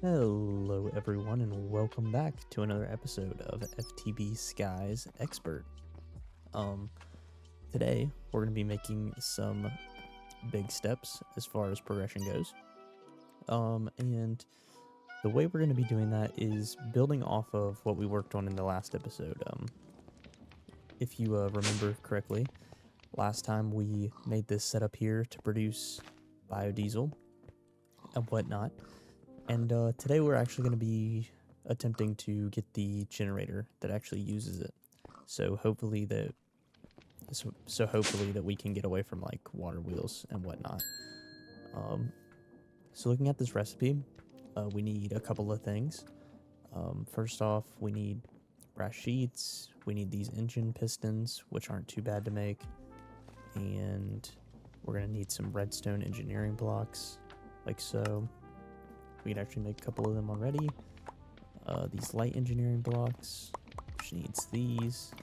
Hello everyone and welcome back to another episode of FTB Skies Expert. Today we're going to be making some big steps as far as progression goes. And the way we're going to be doing that is building off of what we worked on in the last episode. If you remember correctly, last time we made this setup here to produce biodiesel and whatnot. And today we're actually going to be attempting to get the generator that actually uses it. So hopefully that we can get away from like water wheels and whatnot. So looking at this recipe, we need a couple of things. First off, we need brass sheets. We need these engine pistons, which aren't too bad to make. And we're going to need some redstone engineering blocks, like so. We can actually make a couple of them already. These light engineering blocks, which needs these.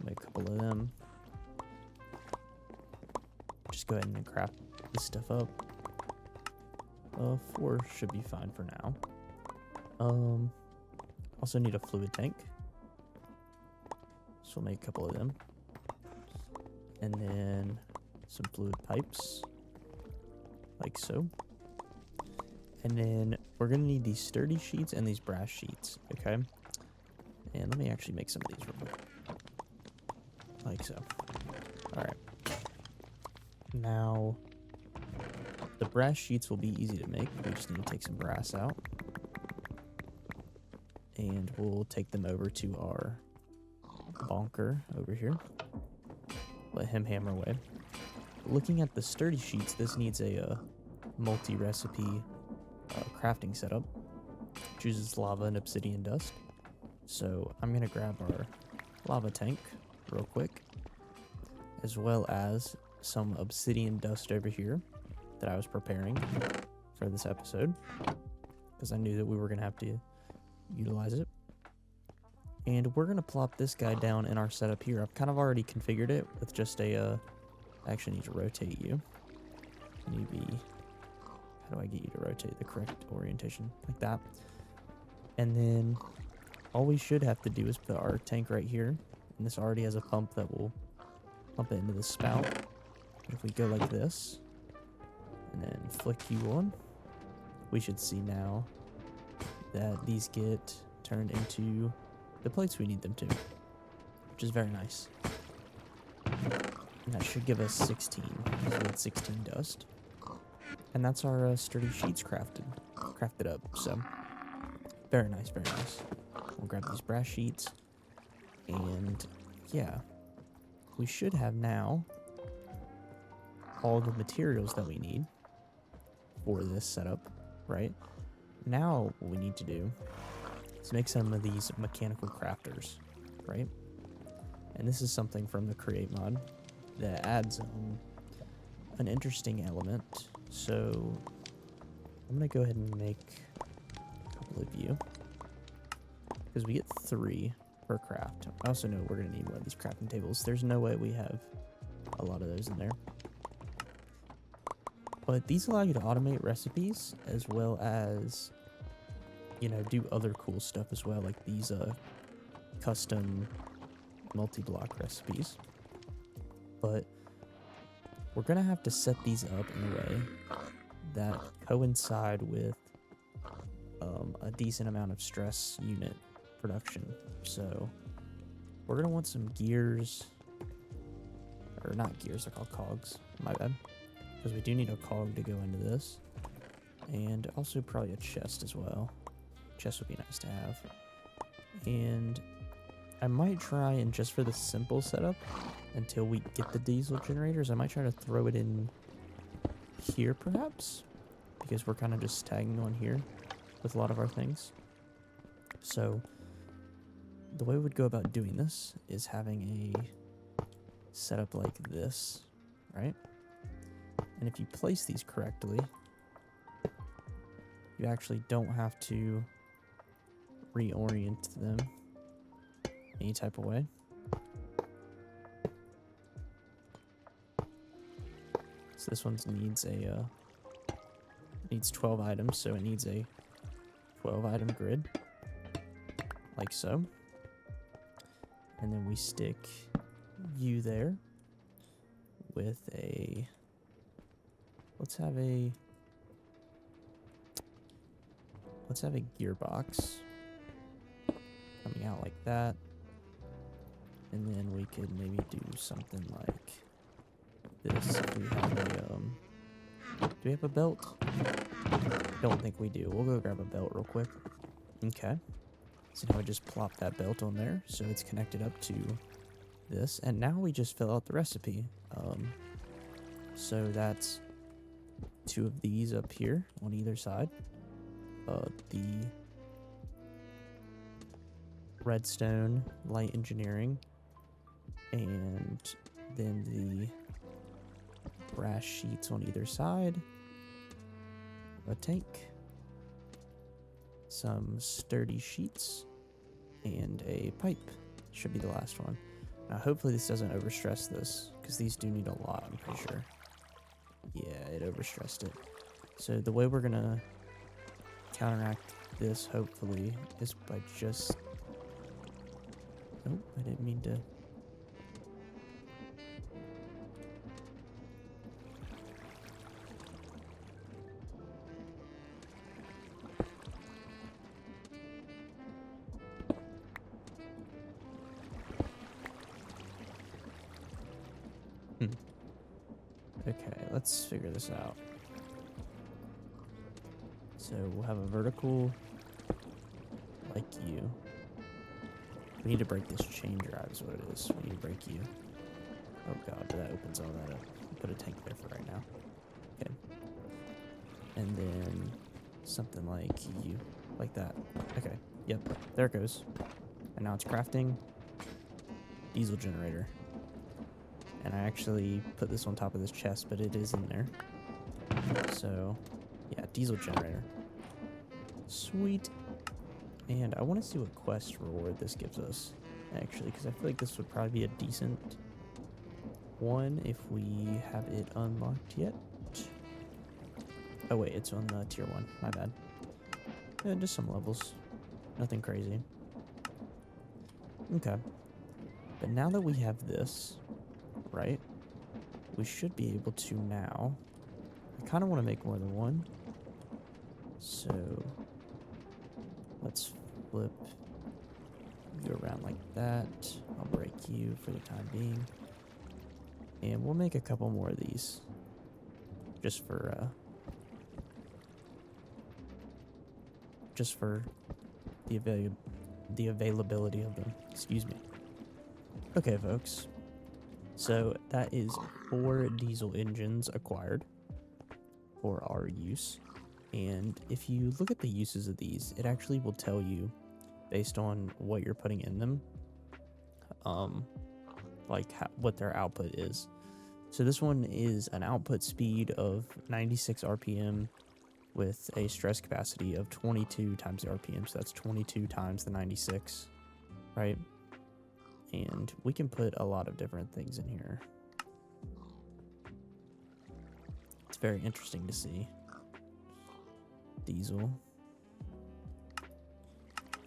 Make a couple of them. Just go ahead and craft this stuff up. 4 should be fine for now. Also need a fluid tank. So we'll make a couple of them. And then some fluid pipes, like so. And then we're going to need these sturdy sheets and these brass sheets, okay? And let me actually make some of these real quick. Like so. Alright. Now, the brass sheets will be easy to make. We just need to take some brass out. And we'll take them over to our bonker over here. Let him hammer away. Looking at the sturdy sheets, this needs a multi-recipe crafting setup. Chooses lava and obsidian dust. So I'm gonna grab our lava tank real quick, as well as some obsidian dust over here that I was preparing for this episode, because I knew that we were gonna have to utilize it. And we're gonna plop this guy down in our setup here. I've kind of already configured it with just a I actually need to rotate you. Can you be... How do I get you to rotate the correct orientation? Like that. And then all we should have to do is put our tank right here. And this already has a pump that will pump it into the spout. If we go like this, and then flick you on, we should see now that these get turned into the plates we need them to, which is very nice. And that should give us 16. We need 16 dust. And that's our sturdy sheets crafted up. So very nice, very nice. We'll grab these brass sheets, and yeah, we should have now all the materials that we need for this setup. Right now, what we need to do is make some of these mechanical crafters, right? And this is something from the create mod that adds an interesting element. So I'm gonna go ahead and make a couple of you, because we get 3 per craft. I also know we're gonna need one of these crafting tables. There's no way we have a lot of those in there. But these allow you to automate recipes, as well as, you know, do other cool stuff as well, like these custom multi-block recipes. But we're going to have to set these up in a way that coincide with a decent amount of stress unit production. So we're going to want some gears, or not gears, they're called cogs, my bad. Because we do need a cog to go into this. And also probably a chest as well. Chest would be nice to have. And I might try, and just for the simple setup, until we get the diesel generators, I might try to throw it in here perhaps, because we're kind of just tagging on here with a lot of our things. So the way we would go about doing this is having a setup like this, right? And if you place these correctly, you actually don't have to reorient them any type of way. So this one needs 12 items, so it needs a 12 item grid, like so. And then we stick you there with a, let's have a gearbox coming out like that. And then we could maybe do something like this. If we have a, do we have a belt? Don't think we do. We'll go grab a belt real quick. Okay. So now we just plop that belt on there, so it's connected up to this. And now we just fill out the recipe. So that's 2 of these up here on either side. The redstone, light engineering, and then the brass sheets on either side. A tank, some sturdy sheets, and a pipe should be the last one. Now hopefully this doesn't overstress this, because these do need a lot, I'm pretty sure. Yeah, it overstressed it. So the way we're gonna counteract this, hopefully, is by just... Oh, I didn't mean to... Okay, let's figure this out. So we'll have a vertical like you. We need to break this chain drive is what it is. We need to break you. Oh god, that opens all that up. Put a tank there for right now. Okay. And then something like you. Like that. Okay. Yep. There it goes. And now it's crafting diesel generator. And I actually put this on top of this chest, but it is in there. So, yeah, diesel generator. Sweet. And I want to see what quest reward this gives us, actually, because I feel like this would probably be a decent one if we have it unlocked yet. Oh, wait, it's on tier 1. My bad. Yeah, just some levels. Nothing crazy. Okay. But now that we have this... right? We should be able to now. I kind of want to make more than one. So let's flip you around like that. I'll break you for the time being. And we'll make a couple more of these. Just for the availability of them. Excuse me. Okay, folks. So that is 4 diesel engines acquired for our use. And if you look at the uses of these, it actually will tell you based on what you're putting in them, what their output is. So this one is an output speed of 96 RPM with a stress capacity of 22 times the RPM. So that's 22 times the 96, right? And we can put a lot of different things in here. It's very interesting to see. Diesel.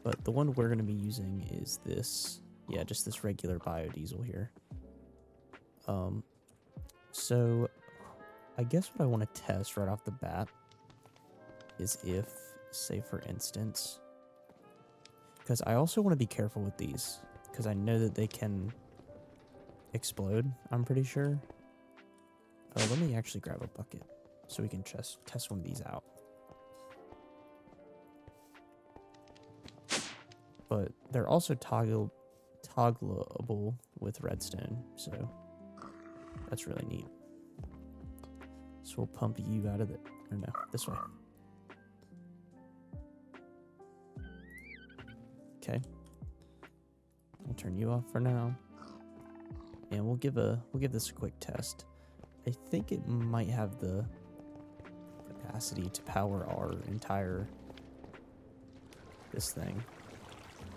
But the one we're going to be using is this. Yeah, just this regular biodiesel here. So I guess what I want to test right off the bat is if, say for instance, because I also want to be careful with these. Because I know that they can explode, I'm pretty sure. Oh, let me actually grab a bucket so we can test one of these out. But they're also toggleable with redstone, so that's really neat. So we'll pump you out of it. Or no, this way. Okay. We'll turn you off for now, and we'll give this a quick test. I think it might have the capacity to power our entire this thing.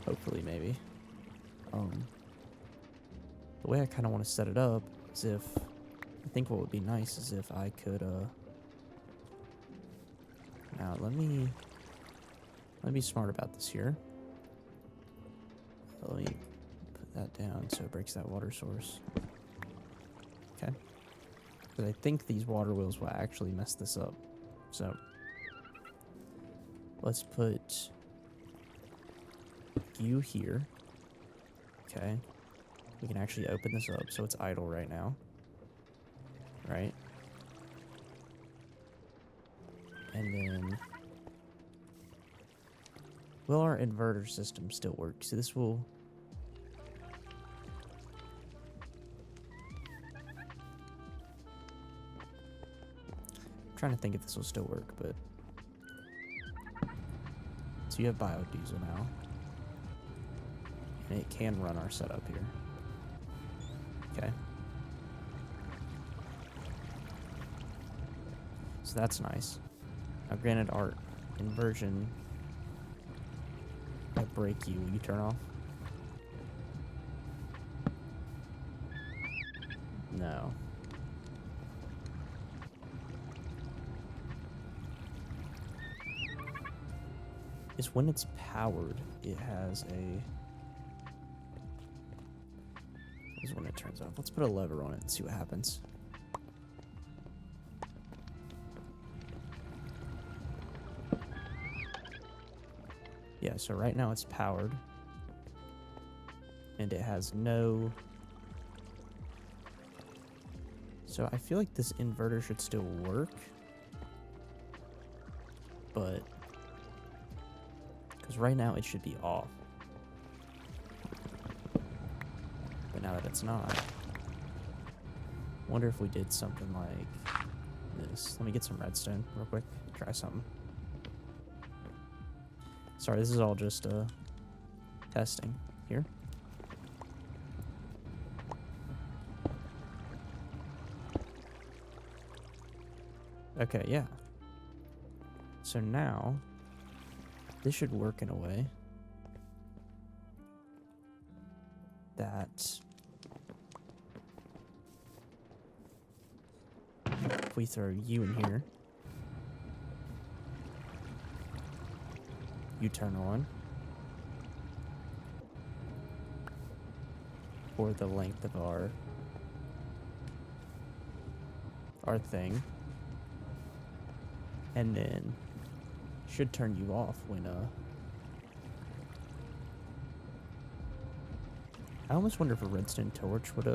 Hopefully, maybe. The way I kind of want to set it up is if I think what would be nice is if I could now let me Let me be smart about this here. Let me put that down so it breaks that water source. Okay. Because I think these water wheels will actually mess this up. So let's put you here. Okay. We can actually open this up so it's idle right now. Right? And then will our inverter system still work? So this will... I'm trying to think if this will still work, but... So you have biodiesel now. And it can run our setup here. Okay. So that's nice. Now granted, our inversion... I break you. Will you turn off? No. It's when it's powered, it has a... This is when it turns off. Let's put a lever on it and see what happens. Yeah, so right now it's powered. And it has no... So I feel like this inverter should still work. But... Because right now it should be off. But now that it's not... Wonder if we did something like this. Let me get some redstone real quick. Try something. Sorry, this is all just testing here. Okay, yeah. So now, this should work in a way that if we throw you in here, you turn on for the length of our thing, and then should turn you off when I almost wonder if a redstone torch would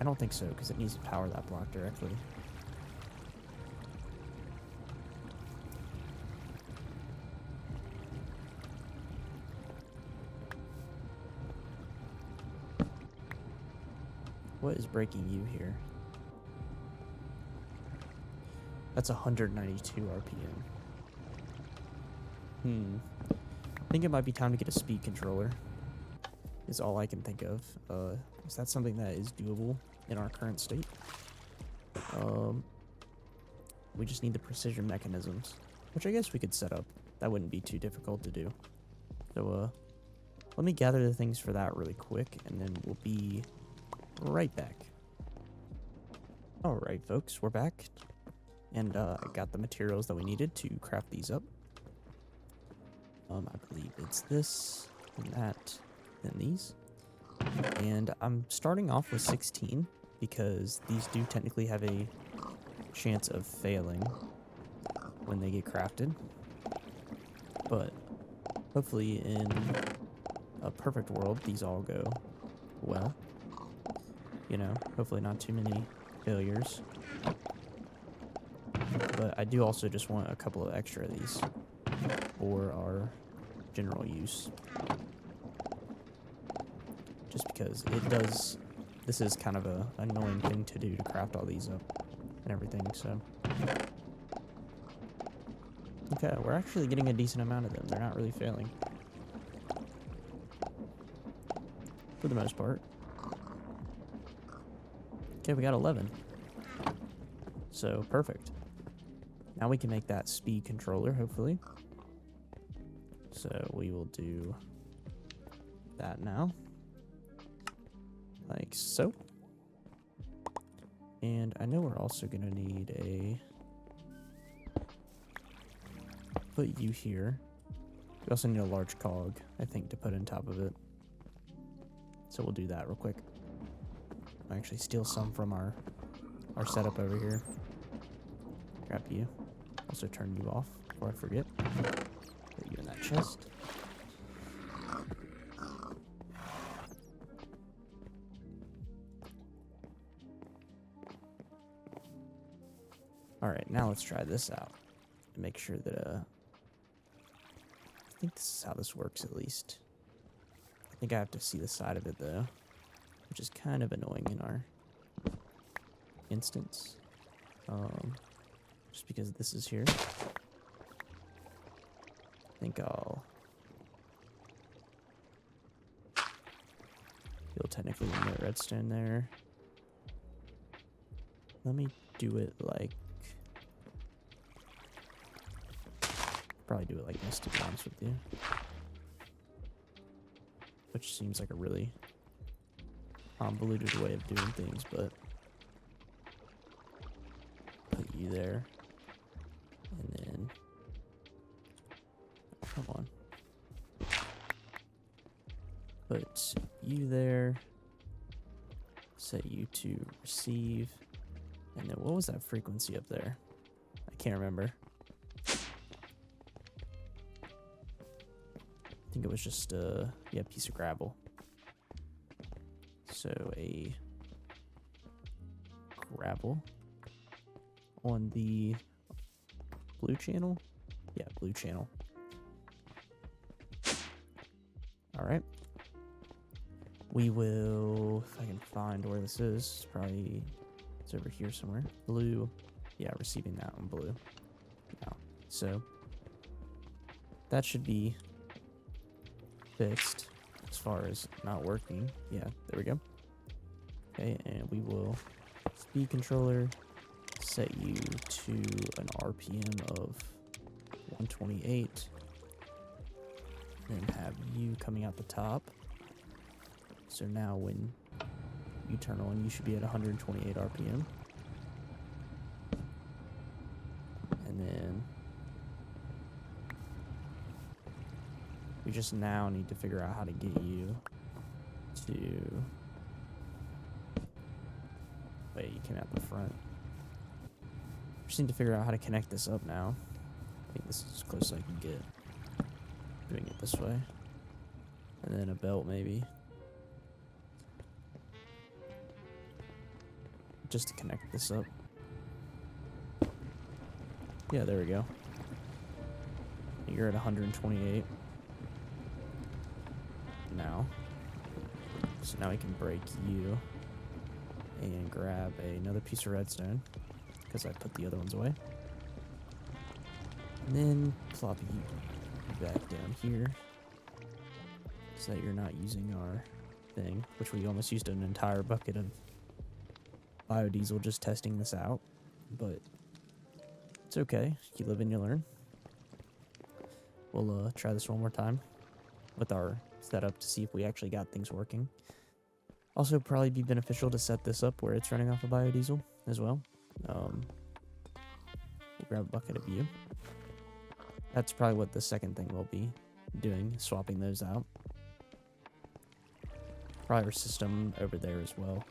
I don't think so, because it needs to power that block directly. What is breaking you here? That's 192 RPM. I think it might be time to get a speed controller. Is all I can think of. Is that something that is doable in our current state? We just need the precision mechanisms, which I guess we could set up. That wouldn't be too difficult to do. So, let me gather the things for that really quick, and then we'll be right back. Alright, folks, we're back. And I got the materials that we needed to craft these up. I believe it's this, and that, and these. And I'm starting off with 16, because these do technically have a chance of failing when they get crafted. But hopefully in a perfect world, these all go well. You know, hopefully not too many failures. But I do also just want a couple of extra of these for our general use. Just because it does... This is kind of a annoying thing to do, to craft all these up and everything, so... Okay, we're actually getting a decent amount of them. They're not really failing. For the most part. Okay, we got 11. So, perfect. Now we can make that speed controller, hopefully. So, we will do that now. Like so. And I know we're also going to need a put you here. We also need a large cog, I think, to put on top of it. So we'll do that real quick. I'll actually steal some from our setup over here. Grab you. Also turn you off before I forget. Put you in that chest. Alright, now let's try this out. Make sure that, I think this is how this works at least. I think I have to see the side of it though, which is kind of annoying in our instance. Just because this is here. I think I'll... You'll technically need redstone there. Let me do it like... Probably do it like this, to be honest with you. Which seems like a really convoluted way of doing things, but put you there. And then come on. Put you there. Set you to receive. And then what was that frequency up there? I can't remember. I think it was just a piece of gravel. So a gravel on the blue channel. Yeah, blue channel. All right. We will, if I can find where this is, probably it's over here somewhere. Blue. Yeah, receiving that on blue. Now, so that should be fixed as far as not working. Yeah, there we go. Okay, and we will speed controller set you to an RPM of 128. Then have you coming out the top. So now when you turn on, you should be at 128 RPM. And then we just now need to figure out how to get you to... Wait, you came out the front. Just need to figure out how to connect this up now. I think this is as close as I can get. Doing it this way. And then a belt maybe. Just to connect this up. Yeah, there we go. You're at 128 now. So now we can break you and grab another piece of redstone because I put the other ones away. And then plop you back down here so that you're not using our thing, which we almost used an entire bucket of biodiesel just testing this out, but it's okay. You live and you learn. We'll try this one more time with our setup to see if we actually got things working. Also, probably be beneficial to set this up where it's running off of biodiesel as well. We'll grab a bucket of you. That's probably what the second thing we'll be doing, swapping those out. Probably our system over there as well.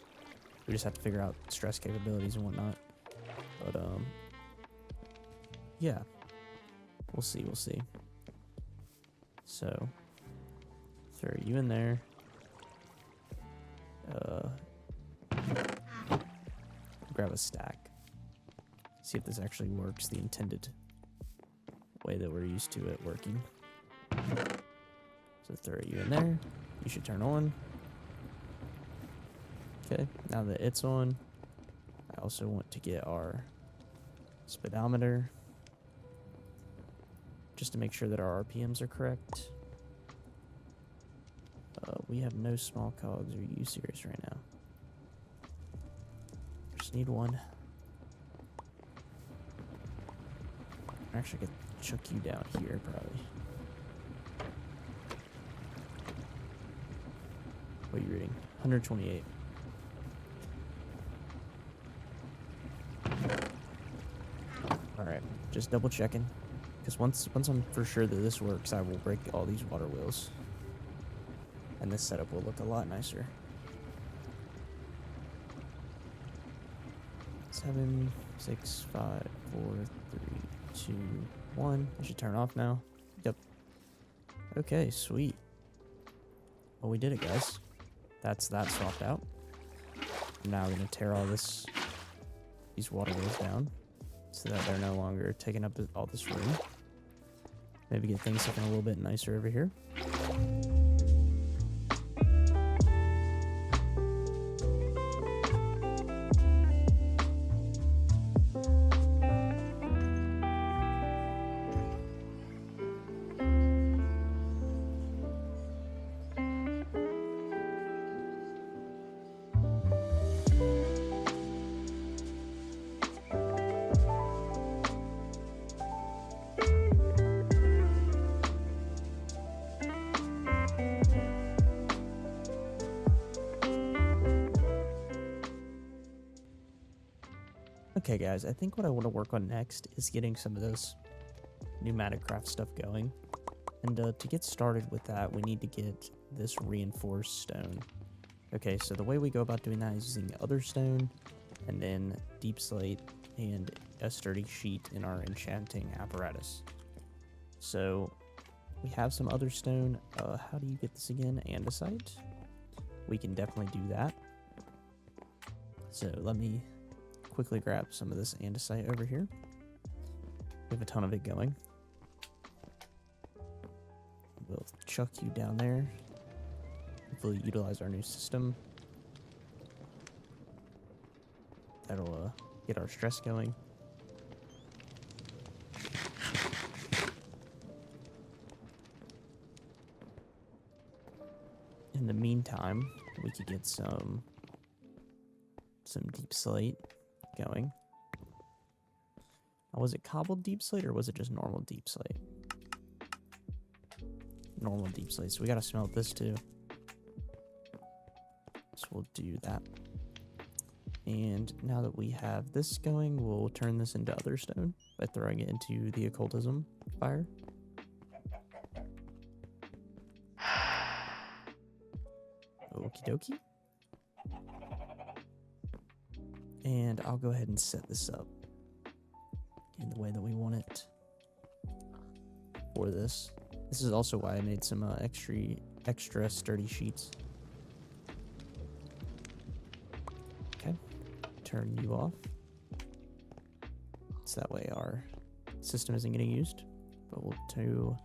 We just have to figure out stress capabilities and whatnot. But, yeah. We'll see, we'll see. So, throw you in there. Grab a stack. See if this actually works the intended way that we're used to it working. So throw you in there. You should turn on. Okay, now that it's on, I also want to get our speedometer just to make sure that our RPMs are correct. We have no small cogs. Are you serious right now? Just need one. Actually, I could chuck you down here, probably. What are you reading? 128. Alright, just double checking. Because once I'm for sure that this works, I will break all these water wheels. And this setup will look a lot nicer. 7, 6, 5, 4, 3, 2, 1. I should turn off now. Yep. Okay, sweet. Well, we did it, guys. That's that swapped out. Now we're gonna tear all these water wheels down so that they're no longer taking up all this room. Maybe get things looking a little bit nicer over here. Okay guys, I think what I want to work on next is getting some of those Pneumatic Craft stuff going. And to get started with that, we need to get this reinforced stone. Okay, so the way we go about doing that is using other stone, and then deep slate, and a sturdy sheet in our enchanting apparatus. So we have some other stone. How do you get this again? Andesite? We can definitely do that. So let me quickly grab some of this andesite over here. We have a ton of it going. We'll chuck you down there. Hopefully utilize our new system. That'll get our stress going. In the meantime, we could get some deep slate going. Was it cobbled deep slate or was it just normal deep slate? Normal deep slate. So we gotta smelt this too. So we'll do that. And now that we have this going, we'll turn this into other stone by throwing it into the occultism fire. Okie dokie. And I'll go ahead and set this up in the way that we want it for this. This is also why I made some extra sturdy sheets. Okay, turn you off. So that way our system isn't getting used. But we'll do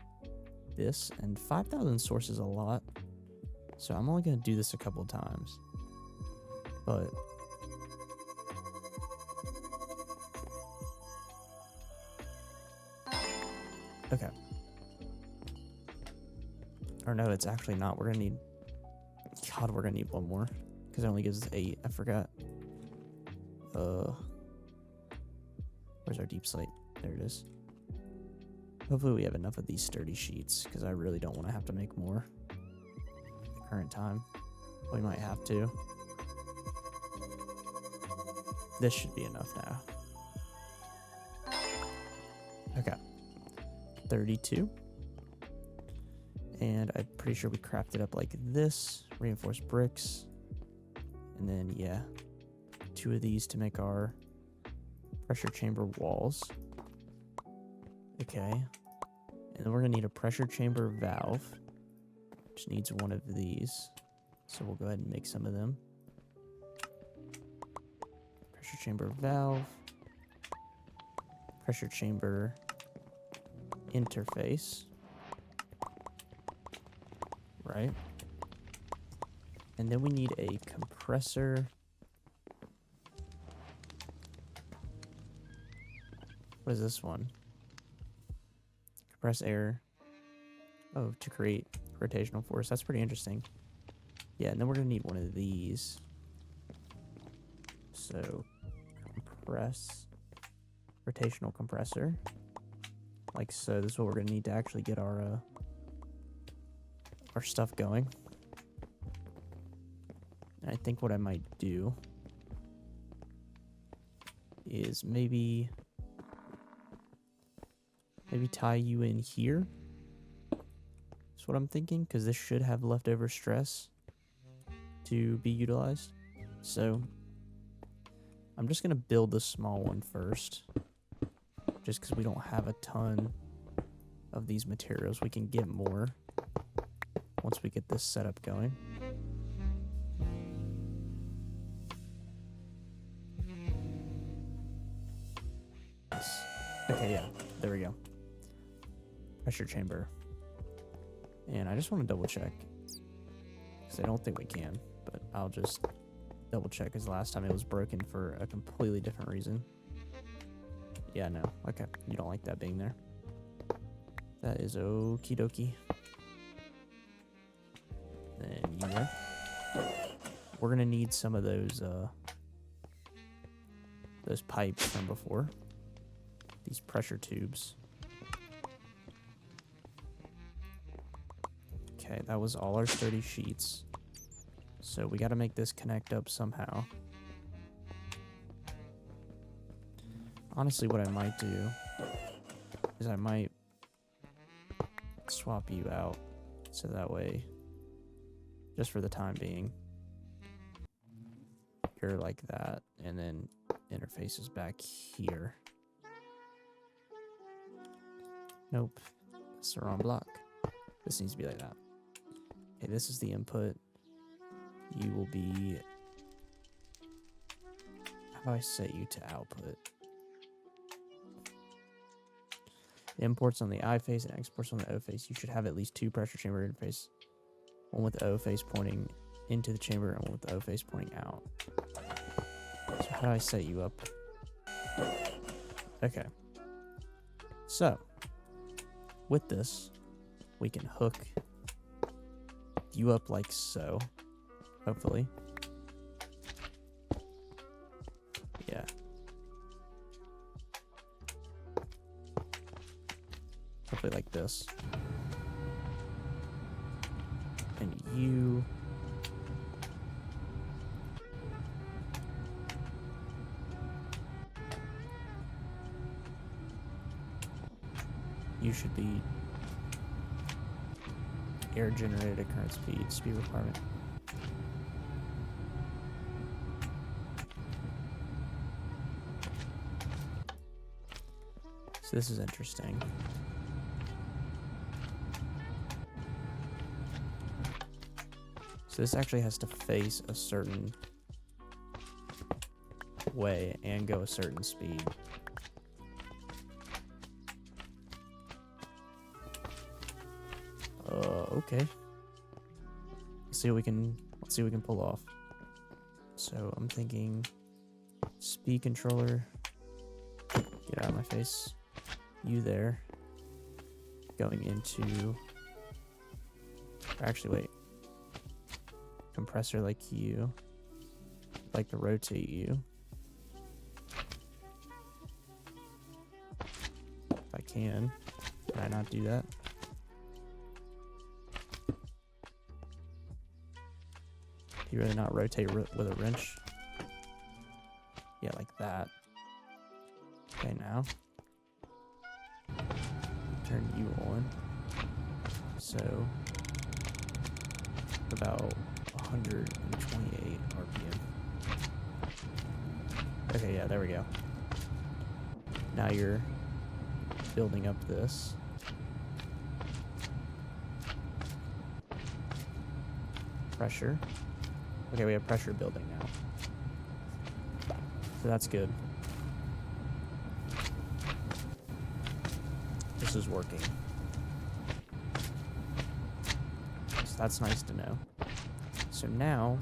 this, and 5,000 source is a lot. So I'm only going to do this a couple times. But okay. Or no, it's actually not. We're gonna need... God, we're gonna need one more. Because it only gives us 8. I forgot. Where's our deep slate? There it is. Hopefully we have enough of these sturdy sheets. Because I really don't want to have to make more. At the current time. We might have to. This should be enough now. Okay. 32. And I'm pretty sure we crafted up like this. Reinforced bricks. And then, yeah, 2 of these to make our pressure chamber walls. Okay. And then we're going to need a pressure chamber valve, which needs one of these. So we'll go ahead and make some of them. Pressure chamber valve. Pressure chamber interface. Right. And then we need a compressor. What is this one? Compress air. Oh, to create rotational force. That's pretty interesting. Yeah, and then we're going to need one of these. So, compress. Rotational compressor. Like so. This is what we're going to need to actually get our stuff going. And I think what I might do is maybe Maybe tie you in here. That's what I'm thinking, because this should have leftover stress to be utilized. So I'm just going to build the small one first, just because we don't have a ton of these materials. We can get more once we get this setup going. Okay, yeah, there we go. Pressure chamber. And I just want to double check, because I don't think we can, but I'll just double check, because last time it was broken for a completely different reason. Yeah, no. Okay, you don't like that being there. That is okie dokie. Then you there. We're gonna need some of those pipes from before. These pressure tubes. Okay, that was all our sturdy sheets. So we gotta make this connect up somehow. Honestly, what I might do is I might swap you out, so that way, just for the time being, you're like that, and then interface is back here. Nope, that's the wrong block. This needs to be like that. Okay, this is the input. You will be... How do I set you to output? Imports on the I face and exports on the O face. You should have at least two pressure chamber interface. One with the O face pointing into the chamber and one with the O face pointing out. So how do I set you up? Okay. So, with this, we can hook you up like so, hopefully. Yeah. Hopefully like this. And you... You should be air generated at current speed requirement. So this is interesting. So this actually has to face a certain way and go a certain speed. Okay. Let's see what we can pull off. So I'm thinking speed controller. Get out of my face. You there. Going into... Actually, wait. Compressor like you. I'd like to rotate you. If I can. Can I not do that? You really not rotate with a wrench? Yeah, like that. Okay, now turn you on. So about 128 RPM. Okay, yeah, there we go. Now you're building up this. Pressure. Okay, we have pressure building now. So that's good. This is working. So that's nice to know. So now,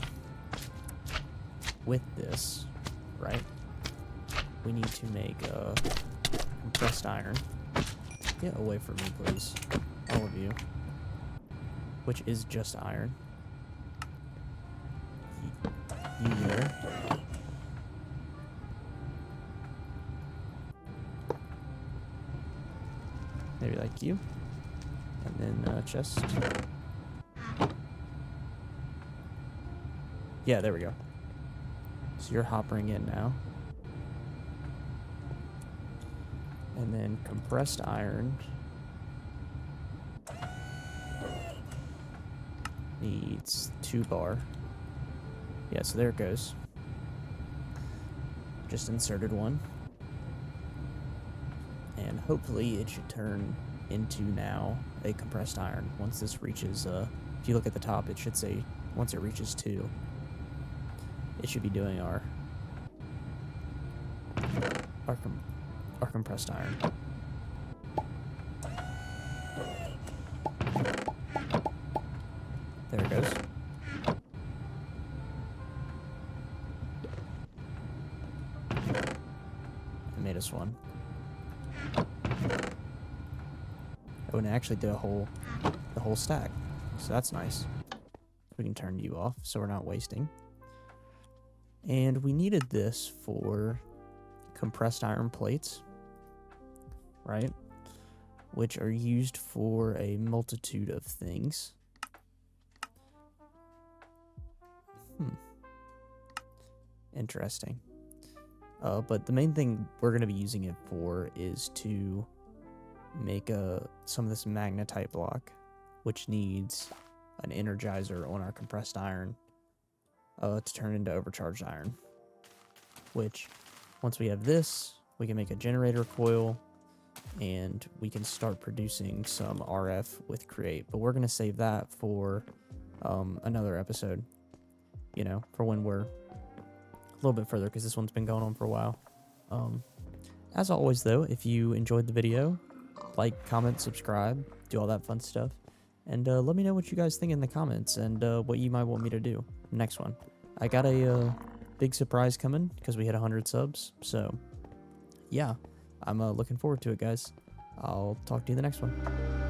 with this, right, we need to make a compressed iron. Get away from me, please. All of you. Which is just iron. You there. Maybe like you. And then chest. Yeah, there we go. So you're hoppering in now. And then compressed iron needs 2 bar. Yeah, so there it goes. Just inserted one. And hopefully it should turn into now a compressed iron once this reaches, if you look at the top, it should say once it reaches 2, it should be doing our compressed iron. There it goes. It made us one. Oh, and it actually did the whole stack. So that's nice. We can turn you off so we're not wasting. And we needed this for compressed iron plates, right? Which are used for a multitude of things. Interesting. But the main thing we're going to be using it for is to make some of this magnetite block, which needs an energizer on our compressed iron to turn into overcharged iron. Which, once we have this, we can make a generator coil, and we can start producing some RF with Create. But we're going to save that for another episode, you know, for when we're a little bit further, because this one's been going on for a while. As always, though, if you enjoyed the video, like, comment, subscribe, do all that fun stuff. And let me know what you guys think in the comments and what you might want me to do next one. I got a big surprise coming because we hit 100 subs. So, yeah, I'm looking forward to it, guys. I'll talk to you in the next one.